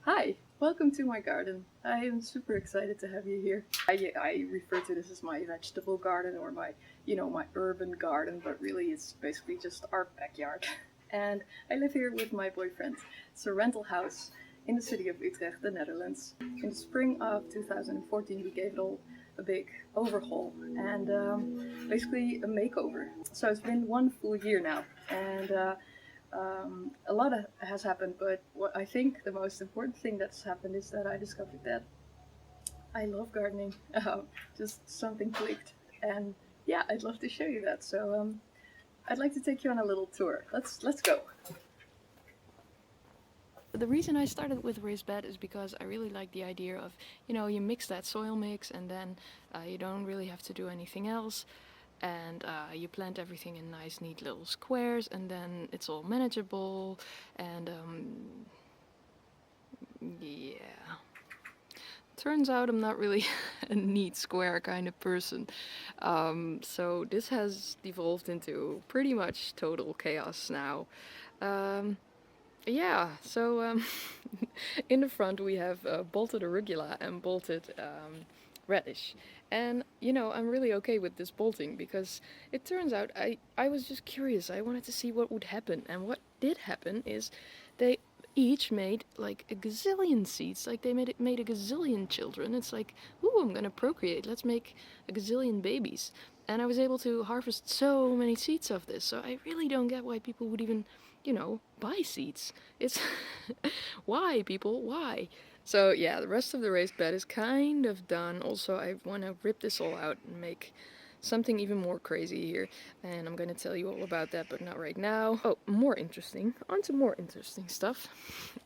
Hi, welcome to my garden. I am super excited to have you here. I refer to this as my vegetable garden or my urban garden, but really it's basically just our backyard. And I live here with my boyfriend. It's a rental house in the city of Utrecht, the Netherlands. In the spring of 2014, we gave it all a big overhaul and basically a makeover. So it's been one full year now, and a lot has happened, but what I think the most important thing that's happened is that I discovered that I love gardening. Just something clicked, and yeah, I'd love to show you that. So I'd like to take you on a little tour. Let's go. The reason I started with raised bed is because I really like the idea of, you mix that soil mix and then you don't really have to do anything else. And you plant everything in nice, neat little squares, and then it's all manageable. And yeah. Turns out I'm not really a neat square kind of person. So this has devolved into pretty much total chaos now. Um, yeah, so in the front we have bolted arugula and bolted radish. And I'm really okay with this bolting because it turns out I was just curious. I wanted to see what would happen. And what did happen is they each made like a gazillion seeds. Like they made a gazillion children. It's like, ooh, I'm gonna procreate. Let's make a gazillion babies. And I was able to harvest so many seeds of this. So I really don't get why people would even buy seeds. It's why, people, why? So yeah, the rest of the raised bed is kind of done. Also, I want to rip this all out and make something even more crazy here. And I'm going to tell you all about that, but not right now. Oh, more interesting. On to more interesting stuff.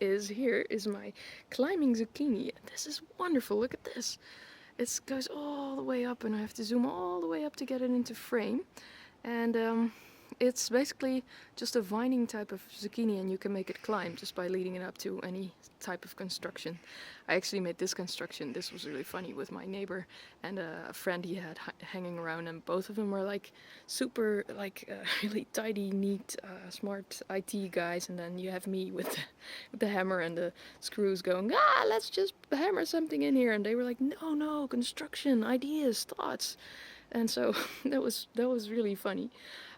Here is my climbing zucchini. This is wonderful. Look at this. It goes all the way up, and I have to zoom all the way up to get it into frame. And it's basically just a vining type of zucchini, and you can make it climb just by leading it up to any type of construction. I actually made this construction. This was really funny with my neighbor and a friend he had hanging around, and both of them were like super, like really tidy, neat, smart IT guys. And then you have me with the hammer and the screws going, let's just hammer something in here. And they were like, no, no, construction, ideas, thoughts. And so that was really funny.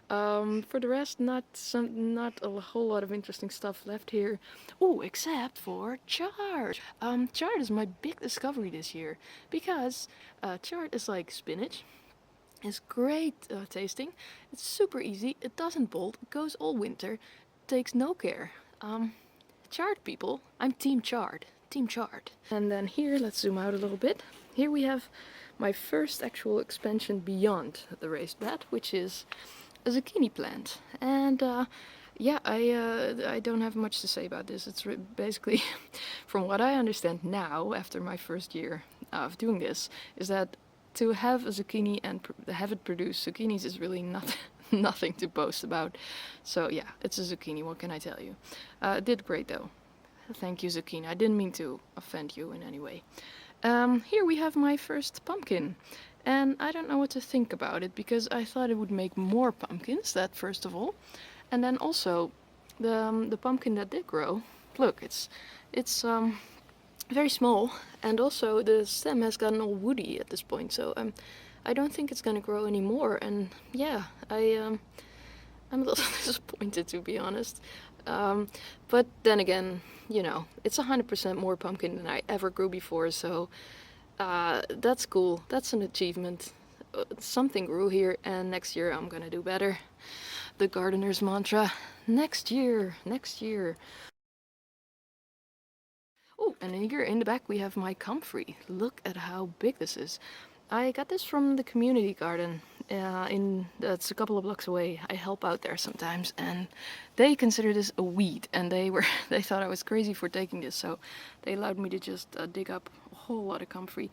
For the rest, not a whole lot of interesting stuff left here. Oh, except for chard. Chard is my big discovery this year because chard is like spinach. It's great tasting. It's super easy. It doesn't bolt. It goes all winter. Takes no care. Chard people. I'm team chard. Team chard. And then here, let's zoom out a little bit. Here we have my first actual expansion beyond the raised bed, which is a zucchini plant. And yeah, I don't have much to say about this. It's basically, from what I understand now, after my first year of doing this, is that to have a zucchini and have it produce zucchinis is really not nothing to boast about. So yeah, it's a zucchini. What can I tell you? It did great though. Thank you, zucchini. I didn't mean to offend you in any way. Here we have my first pumpkin. And I don't know what to think about it because I thought it would make more pumpkins, that first of all. And then also the pumpkin that did grow, look, it's very small, and also the stem has gotten all woody at this point, so I don't think it's gonna grow anymore. And yeah, I'm a little disappointed, to be honest. But then again, it's 100% more pumpkin than I ever grew before, so that's cool. That's an achievement. Something grew here, and next year I'm gonna do better. The gardener's mantra: next year, next year. Oh, and here in the back we have my comfrey. Look at how big this is. I got this from the community garden. That's a couple of blocks away. I help out there sometimes, and they consider this a weed, and they thought I was crazy for taking this, so they allowed me to just dig up a whole lot of comfrey.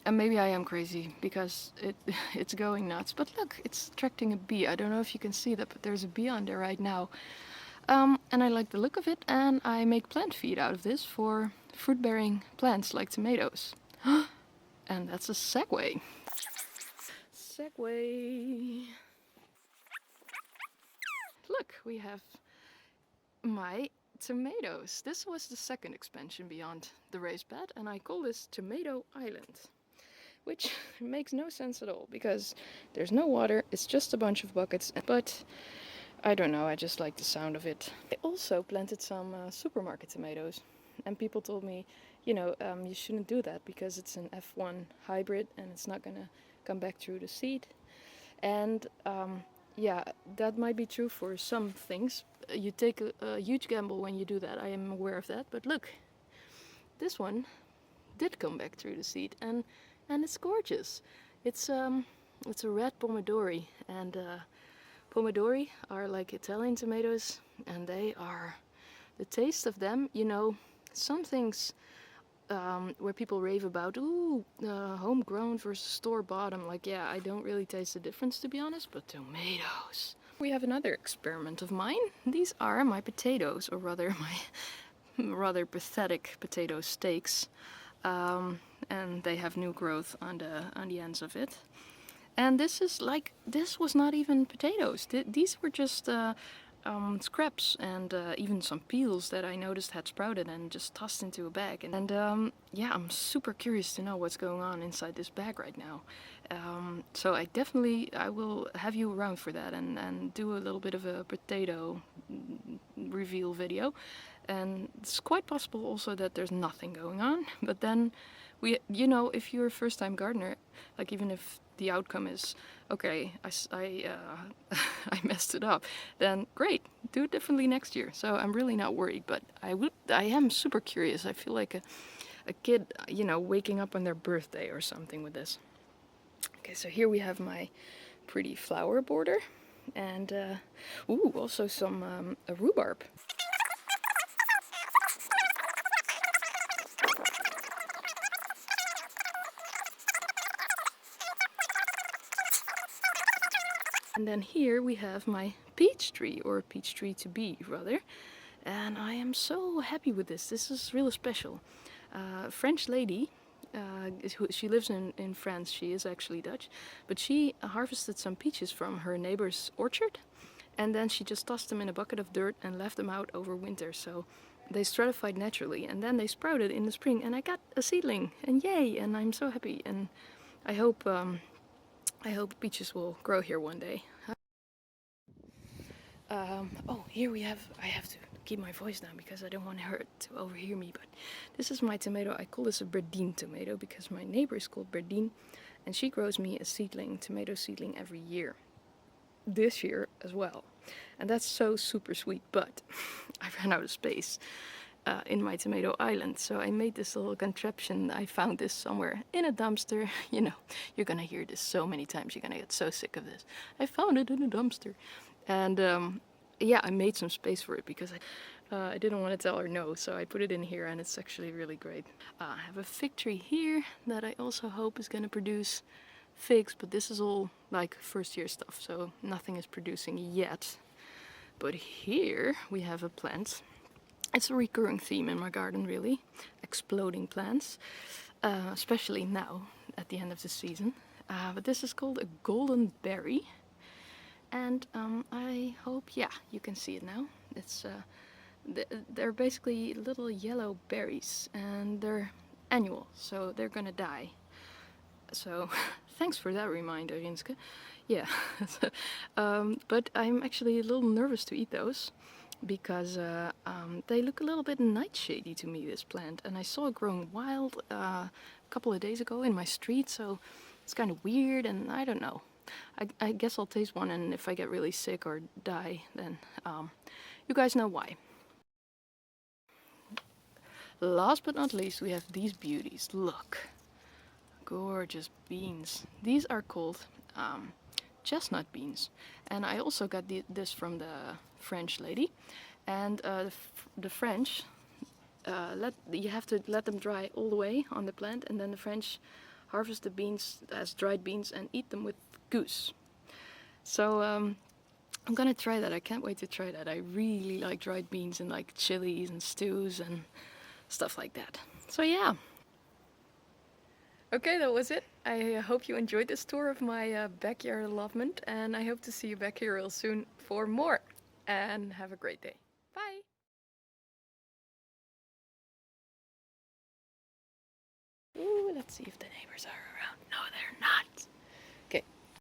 And maybe I am crazy because it's going nuts. But look, it's attracting a bee. I don't know if you can see that, but there's a bee on there right now. And I like the look of it, and I make plant feed out of this for fruit-bearing plants like tomatoes. And that's a segue. Segue. Look, we have my tomatoes. This was the second expansion beyond the raised bed, and I call this Tomato Island. Which makes no sense at all, because there's no water, it's just a bunch of buckets, but I don't know, I just like the sound of it. I also planted some supermarket tomatoes, and people told me, you shouldn't do that because it's an F1 hybrid and it's not gonna come back through the seed. And yeah, that might be true for some things. You take a huge gamble when you do that, I am aware of that, but look, this one did come back through the seed, and it's gorgeous. It's a red pomodori, and pomodori are like Italian tomatoes, and they are, the taste of them, some things where people rave about, ooh, homegrown versus store-bought. I'm like, yeah, I don't really taste the difference, to be honest, but tomatoes. We have another experiment of mine. These are my potatoes, or rather my rather pathetic potato steaks. And they have new growth on the ends of it. And this was not even potatoes. These were just scraps and even some peels that I noticed had sprouted and just tossed into a bag. And yeah, I'm super curious to know what's going on inside this bag right now. So I will have you around for that and do a little bit of a potato reveal video. And it's quite possible also that there's nothing going on, but then if you're a first-time gardener, like, even if the outcome is okay, I messed it up, then great, do it differently next year. So I'm really not worried, but I am super curious. I feel like a kid, waking up on their birthday or something with this. Okay, so here we have my pretty flower border, and ooh, also some rhubarb. And then here we have my peach tree, or peach tree to be rather. And I am so happy with this. This is really special. French lady, she lives in France. She is actually Dutch, but she harvested some peaches from her neighbor's orchard, and then she just tossed them in a bucket of dirt and left them out over winter. So they stratified naturally, and then they sprouted in the spring, and I got a seedling, and yay! And I'm so happy, and I hope peaches will grow here one day. Oh, here I have to keep my voice down because I don't want her to overhear me, but this is my tomato. I call this a Berdine tomato because my neighbor is called Berdine, and she grows me a tomato seedling every year. This year as well. And that's so super sweet, but I ran out of space in my tomato island, so I made this little contraption. I found this somewhere in a dumpster. You're gonna hear this so many times, you're gonna get so sick of this. I found it in a dumpster, and yeah, I made some space for it because I didn't want to tell her no, so I put it in here, and it's actually really great. I have a fig tree here that I also hope is gonna produce figs, but this is all like first year stuff, so nothing is producing yet. But here we have a plant. It's a recurring theme in my garden, really. Exploding plants, especially now at the end of the season. But this is called a golden berry, and I hope, yeah, you can see it now. It's they're basically little yellow berries, and they're annual, so they're gonna die. So thanks for that reminder, Jinske. Yeah, but I'm actually a little nervous to eat those because they look a little bit nightshady to me, this plant. And I saw it growing wild a couple of days ago in my street, so it's kind of weird, and I don't know. I guess I'll taste one, and if I get really sick or die, then you guys know why. Last but not least, we have these beauties. Look. Gorgeous beans. These are called chestnut beans, and I also got this from the French lady. And the French, you have to let them dry all the way on the plant, and then the French harvest the beans as dried beans and eat them with goose. So I'm gonna try that. I can't wait to try that. I really like dried beans in like chilies and stews and stuff like that. So yeah. Okay, that was it. I hope you enjoyed this tour of my backyard allotment, and I hope to see you back here real soon for more. And have a great day. Bye! Ooh, let's see if the neighbors are around. No, they're not.